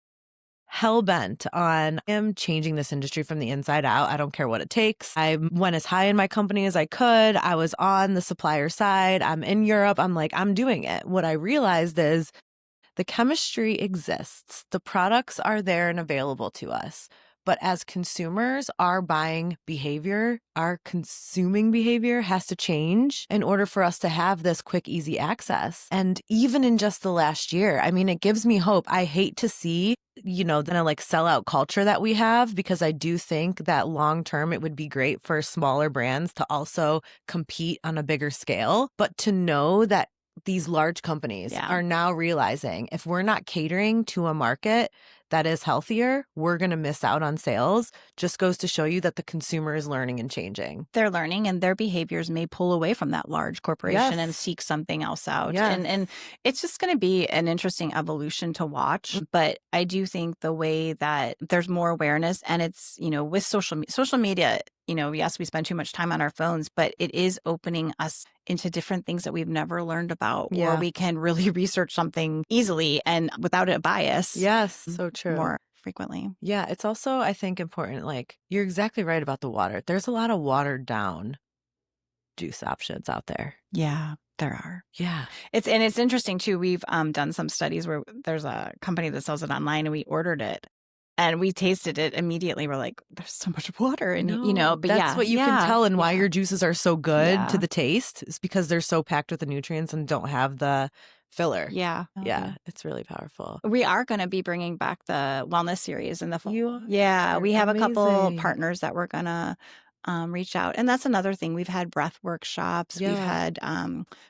hell bent on I am changing this industry from the inside out. I don't care what it takes. I went as high in my company as I could. I was on the supplier side. I'm in Europe. I'm like, I'm doing it. What I realized is the chemistry exists. The products are there and available to us. But as consumers, our buying behavior, our consuming behavior has to change in order for us to have this quick, easy access. And even in just the last year, I mean, it gives me hope. I hate to see, the like sellout culture that we have, because I do think that long term it would be great for smaller brands to also compete on a bigger scale. But to know that these large companies are now realizing if we're not catering to a market that is healthier, we're going to miss out on sales. Just goes to show you that the consumer is learning and changing. They're learning, and their behaviors may pull away from that large corporation and seek something else out. And it's just going to be an interesting evolution to watch. But I do think the way that there's more awareness, and it's, with social media, yes, we spend too much time on our phones, but it is opening us into different things that we've never learned about, or we can really research something easily and without a bias. Yes, so true. More frequently. Yeah, it's also, I think, important. Like, you're exactly right about the water. There's a lot of watered down juice options out there. Yeah, there are. Yeah. It's interesting too. We've done some studies where there's a company that sells it online, and we ordered it. And we tasted it immediately. We're like, there's so much water in but that's what you can tell, and why your juices are so good to the taste is because they're so packed with the nutrients and don't have the filler. Yeah. Yeah. It's really powerful. We are going to be bringing back the wellness series in the fall. We have a couple partners that we're going to reach out. And that's another thing. We've had breath workshops. We've had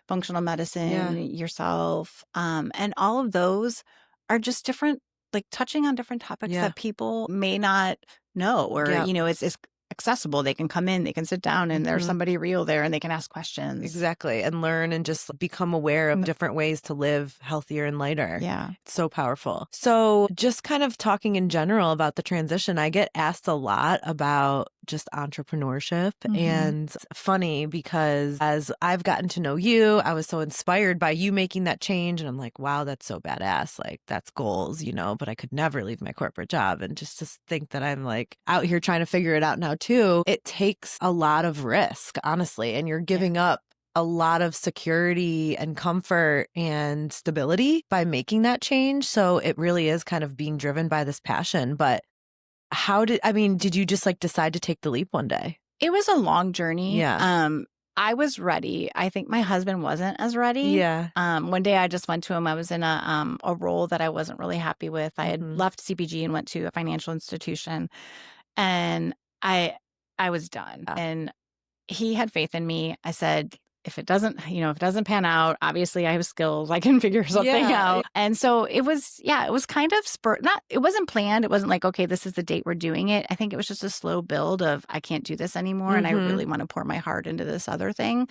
functional medicine, yourself. And all of those are just different, like touching on different topics that people may not know, or, it's accessible. They can come in, they can sit down, and there's somebody real there, and they can ask questions. Exactly. And learn and just become aware of different ways to live healthier and lighter. Yeah. It's so powerful. So just kind of talking in general about the transition, I get asked a lot about just entrepreneurship. And it's funny because as I've gotten to know you, I was so inspired by you making that change. And I'm like, wow, that's so badass. Like, that's goals, but I could never leave my corporate job. And just to think that I'm like out here trying to figure it out now too, it takes a lot of risk, honestly. And you're giving up a lot of security and comfort and stability by making that change. So it really is kind of being driven by this passion. But did you just like decide to take the leap one day? It was a long journey. Yeah. I was ready. I think my husband wasn't as ready. Yeah. One day I just went to him. I was in a role that I wasn't really happy with. I had left CPG and went to a financial institution, and I was done. And he had faith in me. I said, if it doesn't pan out, obviously I have skills. I can figure something out. And so it was kind of it wasn't planned. It wasn't like, okay, this is the date we're doing it. I think it was just a slow build of, I can't do this anymore. And I really want to pour my heart into this other thing.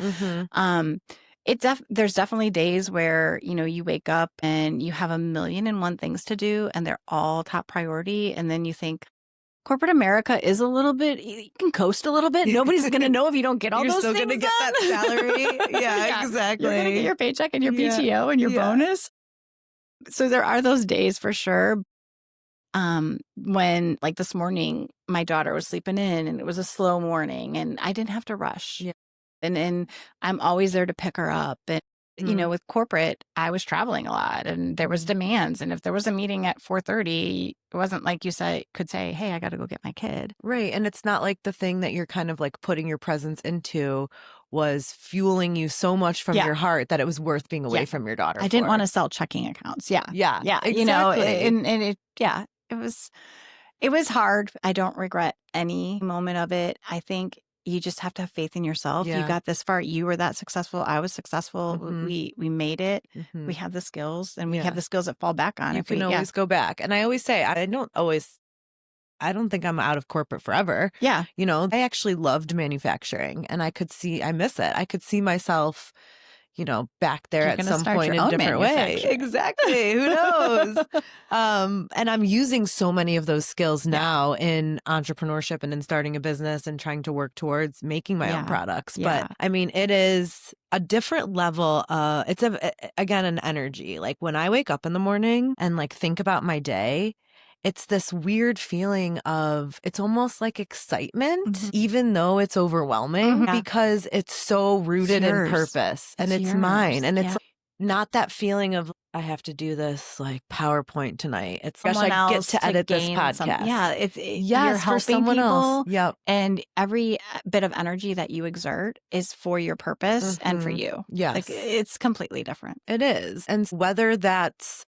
There's definitely days where, you wake up and you have 1,000,001 things to do, and they're all top priority. And then you think, corporate America is a little bit, you can coast a little bit. Nobody's going to know if you don't get all those things done. You're still going to get that salary. Yeah, exactly. You're going to get your paycheck and your PTO and your bonus. So there are those days for sure. When, like this morning, my daughter was sleeping in and it was a slow morning and I didn't have to rush. Yeah. And I'm always there to pick her up. And with corporate, I was traveling a lot and there was demands. And if there was a meeting at 4:30, it wasn't like you could say, hey, I got to go get my kid. Right. And it's not like the thing that you're kind of like putting your presence into was fueling you so much from your heart that it was worth being away from your daughter. I didn't want to sell checking accounts. Yeah. Exactly. It was hard. I don't regret any moment of it. I think you just have to have faith in yourself. You got this far. You were that successful. I was successful. We made it. We have the skills, and we have the skills that fall back on. You can always go back. And I always say, I don't think I'm out of corporate forever. Yeah. I actually loved manufacturing, and I miss it. I could see myself, back there at some point in a different way. Exactly. Who knows? And I'm using so many of those skills now in entrepreneurship and in starting a business and trying to work towards making my own products. But I mean, it is a different level. It's again, an energy. Like when I wake up in the morning and like think about my day, it's this weird feeling of, it's almost like excitement, Mhm. even though it's overwhelming, Yeah. because it's so rooted in purpose and it's mine. And it's Yeah. not that feeling of, I have to do this like PowerPoint tonight. It's, gosh, Someone I get else to to edit this gain some, podcast. you're Yes, for helping someone else. people, Yep. and every bit of energy that you exert is for your purpose and for you. Like, Yes, it's completely different. it is. And whether that's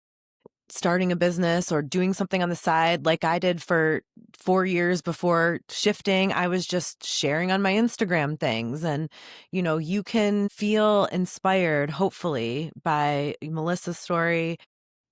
starting a business or doing something on the side, like I did for 4 years before shifting, I was just sharing on my Instagram things. And, you can feel inspired, hopefully, by Melissa's story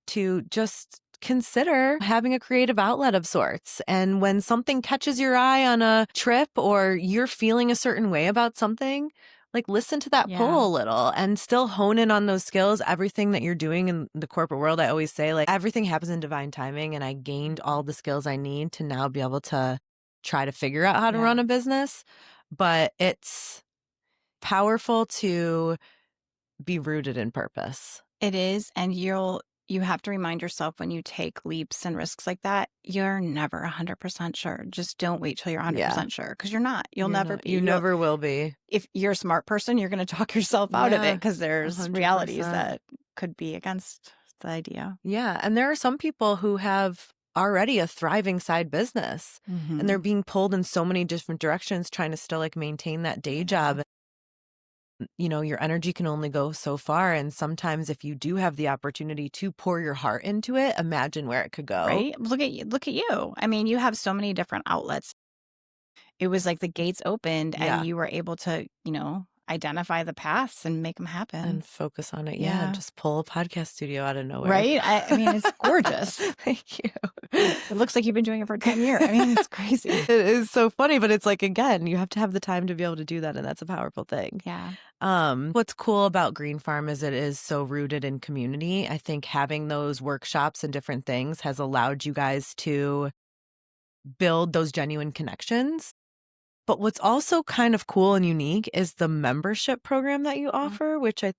to just consider having a creative outlet of sorts. And when something catches your eye on a trip or you're feeling a certain way about something, like listen to that pull a little and still hone in on those skills. Everything that you're doing in the corporate world, I always say, like, everything happens in divine timing. And I gained all the skills I need to now be able to try to figure out how to run a business. But it's powerful to be rooted in purpose. It is, and you have to remind yourself when you take leaps and risks like that, you're never 100% sure. Just don't wait till you're 100% sure, because you're not. You'll never be. You never will be. If you're a smart person, you're going to talk yourself out of it, because there's realities 100%. that could be against the idea. Yeah. And there are some people who have already a thriving side business and they're being pulled in so many different directions, trying to still like maintain that day job. Your energy can only go so far. And sometimes if you do have the opportunity to pour your heart into it, imagine where it could go. Right? Look at you. Look at you. I mean, you have so many different outlets. It was like the gates opened and you were able to, identify the paths and make them happen. And focus on it. Yeah. Just pull a podcast studio out of nowhere. Right? I mean, it's gorgeous. Thank you. It looks like you've been doing it for 10 years. I mean, it's crazy. It is so funny, but it's like, again, you have to have the time to be able to do that. And that's a powerful thing. Yeah. What's cool about Green Farm is it is so rooted in community. I think having those workshops and different things has allowed you guys to build those genuine connections. But what's also kind of cool and unique is the membership program that you offer, which is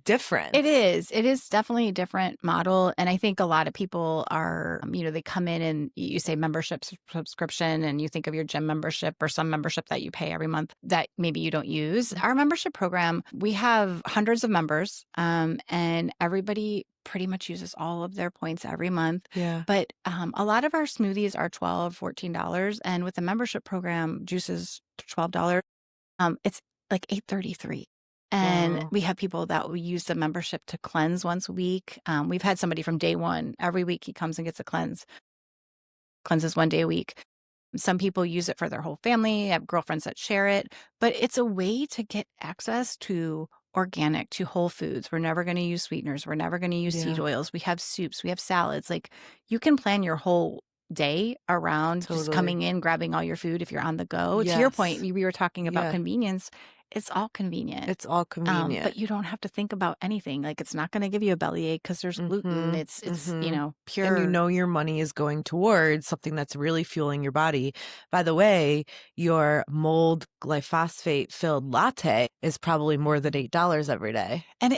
different. It is. It is definitely a different model. And I think a lot of people are, they come in and you say membership subscription and you think of your gym membership or some membership that you pay every month that maybe you don't use. Our membership program, we have hundreds of members and everybody pretty much uses all of their points every month. Yeah. But a lot of our smoothies are $12, $14. And with the membership program, juices $12. It's like $8.33. And we have people that will use the membership to cleanse once a week. We've had somebody from day one, every week he comes and gets a cleanses 1 day a week. Some people use it for their whole family. I have girlfriends that share it, but it's a way to get access to organic, to whole foods. We're never going to use sweeteners. We're never going to use seed oils. We have soups, we have salads. Like, you can plan your whole day around just coming in, grabbing all your food if you're on the go. To your point, we were talking about convenience. It's all convenient. It's all convenient. But you don't have to think about anything. Like, it's not going to give you a bellyache because there's gluten. It's pure. And your money is going towards something that's really fueling your body. By the way, your mold glyphosate filled latte is probably more than $8 every day. And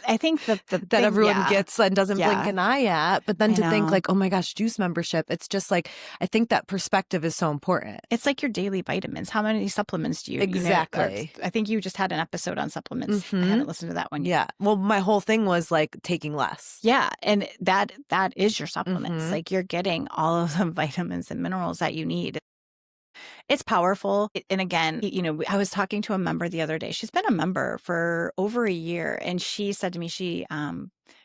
I think the that thing, everyone gets and doesn't blink an eye at. But then to think like, oh my gosh, juice membership. It's just like, I think that perspective is so important. It's like your daily vitamins. How many supplements do you? Exactly. I think you just had an episode on supplements. I haven't listened to that one yet. Yeah. Well, my whole thing was like taking less. Yeah. And that is your supplements. Like, you're getting all of the vitamins and minerals that you need. It's powerful. And again, I was talking to a member the other day. She's been a member for over a year. And she said to me, she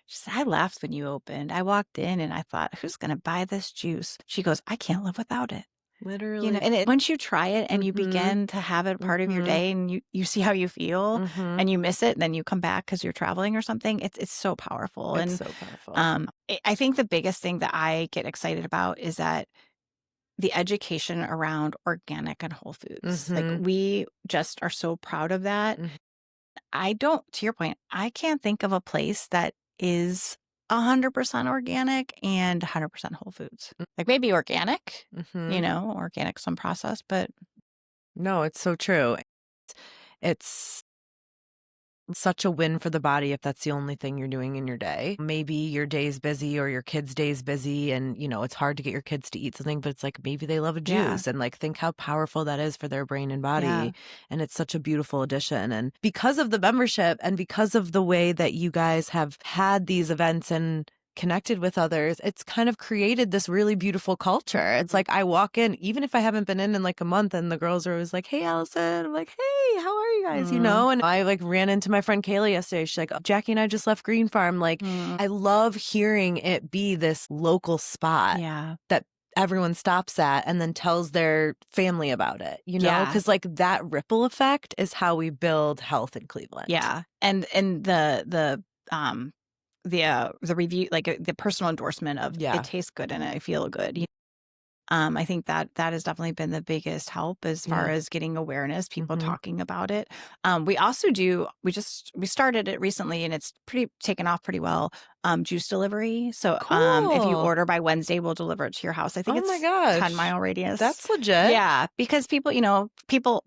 said, I laughed when you opened. I walked in and I thought, who's going to buy this juice? She goes, I can't live without it. Literally. And once you try it and you begin to have it part of your day and you see how you feel and you miss it, and then you come back because you're traveling or something, it's so powerful. It's so powerful. I think the biggest thing that I get excited about is that the education around organic and whole foods. Like, we just are so proud of that. To your point, I can't think of a place that is 100% organic and 100% whole foods. Like, maybe organic, organic, some processed, but no, it's so true. It's such a win for the body if that's the only thing you're doing in your day. Maybe your day's busy or your kid's day's busy and, it's hard to get your kids to eat something, but it's like maybe they love a juice and like think how powerful that is for their brain and body. Yeah. And it's such a beautiful addition. And because of the membership and because of the way that you guys have had these events and connected with others, it's kind of created this really beautiful culture. It's like I walk in, even if I haven't been in like a month, and the girls are always like, "Hey, Alison." I'm like, "Hey, how are you guys?" And I like ran into my friend Kayla yesterday. She's like, "Jackie and I just left Green Farm." Like, I love hearing it be this local spot that everyone stops at and then tells their family about it, because like that ripple effect is how we build health in Cleveland. Yeah. And the review, like the personal endorsement of it tastes good and I feel good. I think that has definitely been the biggest help as far as getting awareness, people talking about it. We also we started it recently and it's taken off pretty well. Juice delivery. So Cool. If you order by Wednesday, we'll deliver it to your house. I think it's 10-mile radius. That's legit. Yeah. Because people,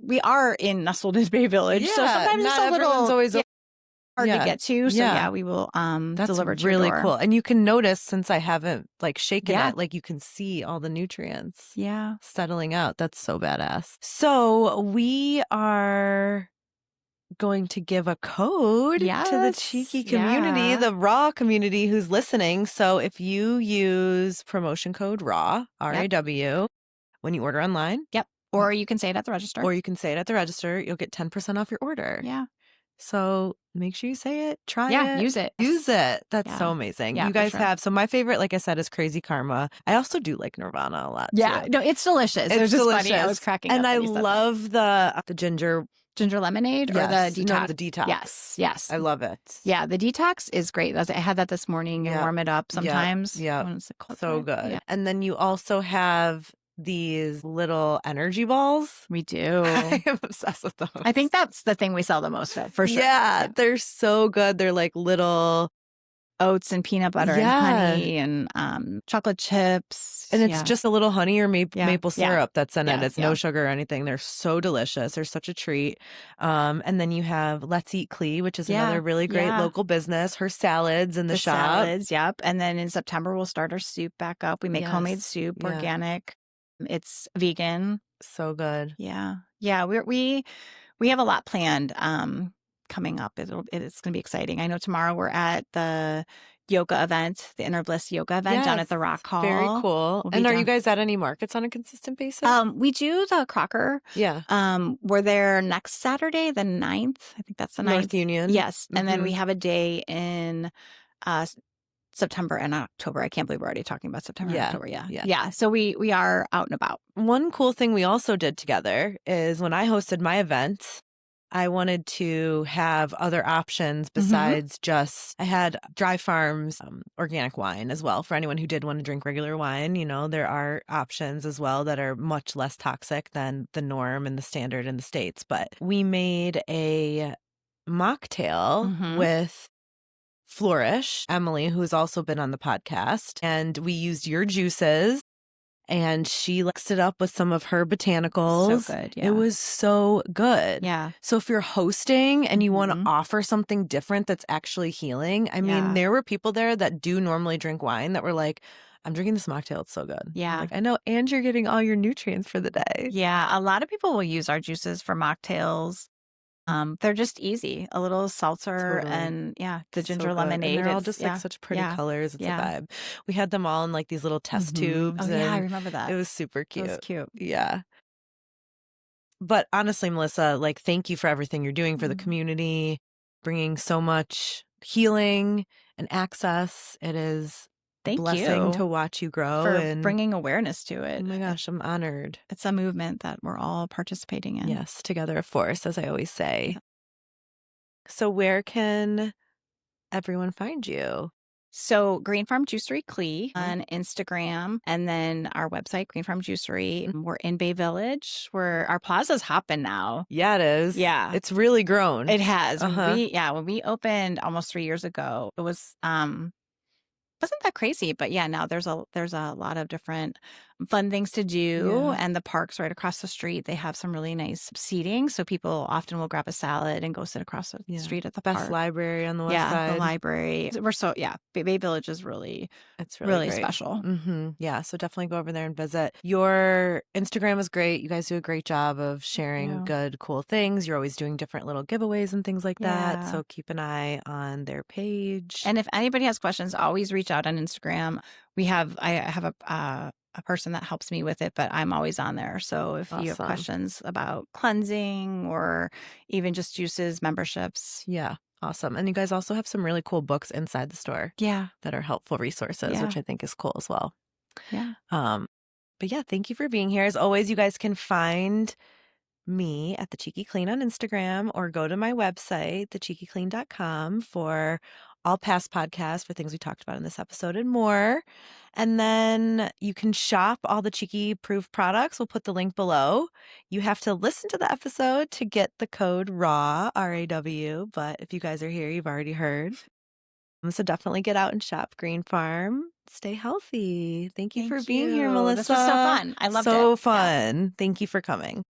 we are nestled in Bay Village. Yeah, so sometimes not it's a little always hard to get to. So we will that's deliver to really your door. cool. And you can notice, since I haven't like shaken it, like you can see all the nutrients settling out. That's so badass. So we are going to give a code to the cheeky community, the raw community who's listening. So if you use promotion code RAW, RAW, when you order online. Or you can say it at the register. You'll get 10% off your order. Yeah. So make sure you say it, try it. Use it. Use it. That's so amazing. You guys have, so my favorite, like I said, is Crazy Karma. I also do like Nirvana a lot too. No, it's delicious. It was just funny. I was cracking up. And I love the ginger lemonade or the detox. No, the detox. Yes. I love it. Yeah, the detox is great. I had that this morning and warm it up sometimes. Yeah. So good. Yeah. And then you also have these little energy balls. We do. I am obsessed with those. I think that's the thing we sell the most of, for sure. Yeah, they're so good. They're like little oats and peanut butter and honey and chocolate chips. And it's just a little honey or maple syrup that's in it. It's no sugar or anything. They're so delicious. They're such a treat. And then you have Let's Eat Clee, which is another really great local business. Her salads in the shop. And then in September, we'll start our soup back up. We make homemade soup, organic. It's vegan. So good. Yeah. We have a lot planned coming up. It's going to be exciting. I know tomorrow we're at the yoga event, the Inner Bliss yoga event down at the Rock Hall. Very cool. And are you guys at any markets on a consistent basis? We do the Crocker. Yeah. We're there next Saturday, the 9th. I think that's the 9th. North Union. Yes. And then we have a day in September and October. I can't believe we're already talking about September and October. Yeah. So we are out and about. One cool thing we also did together is when I hosted my event, I wanted to have other options besides just, I had Dry Farms organic wine as well for anyone who did want to drink regular wine. There are options as well that are much less toxic than the norm and the standard in the States. But we made a mocktail with Flourish, Emily, who's also been on the podcast, and we used your juices. And she mixed it up with some of her botanicals. So good, It was so good. Yeah. So if you're hosting and you want to offer something different that's actually healing, I mean, there were people there that do normally drink wine that were like, I'm drinking this mocktail. It's so good. Yeah. Like, I know, and you're getting all your nutrients for the day. Yeah. A lot of people will use our juices for mocktails. They're just easy. A little seltzer and the ginger lemonade. And they're all just like such pretty colors. It's a vibe. We had them all in like these little test tubes. Oh yeah, I remember that. It was super cute. It was cute. Yeah. But honestly, Melissa, like, thank you for everything you're doing for the community, bringing so much healing and access. It is a blessing to watch you grow for and bringing awareness to it. Oh my gosh, I'm honored. It's a movement that we're all participating in. Yes, together a force, as I always say. So where can everyone find you? So Green Farm Juicery Clee on Instagram, and then our website, Green Farm Juicery. We're in Bay Village, where our plaza's hopping now. Yeah, it is. Yeah. It's really grown. It has. When we opened almost 3 years ago, it was wasn't that crazy, but now there's a lot of different fun things to do. Yeah. And the parks right across the street, they have some really nice seating. So people often will grab a salad and go sit across the street at the Best park. library on the west side. The library. Bay Village is really, it's really great. special. Yeah, so definitely go over there and visit. Your Instagram is great. You guys do a great job of sharing good, cool things. You're always doing different little giveaways and things like that. So keep an eye on their page. And if anybody has questions, always reach out on Instagram. I have a person that helps me with it, but I'm always on there. So if you have questions about cleansing or even just juices, memberships. Yeah. Awesome. And you guys also have some really cool books inside the store. That are helpful resources, which I think is cool as well. But yeah, thank you for being here. As always, you guys can find me at The Cheeky Clean on Instagram or go to my website, thecheekyclean.com, for all past podcasts for things we talked about in this episode and more. And then you can shop all the Cheeky Proof products. We'll put the link below. You have to listen to the episode to get the code RAW, R-A-W. But if you guys are here, you've already heard. So definitely get out and shop Green Farm. Stay healthy. Thank you for being here, Melissa. This was so fun. I loved it. So fun. Thank you for coming.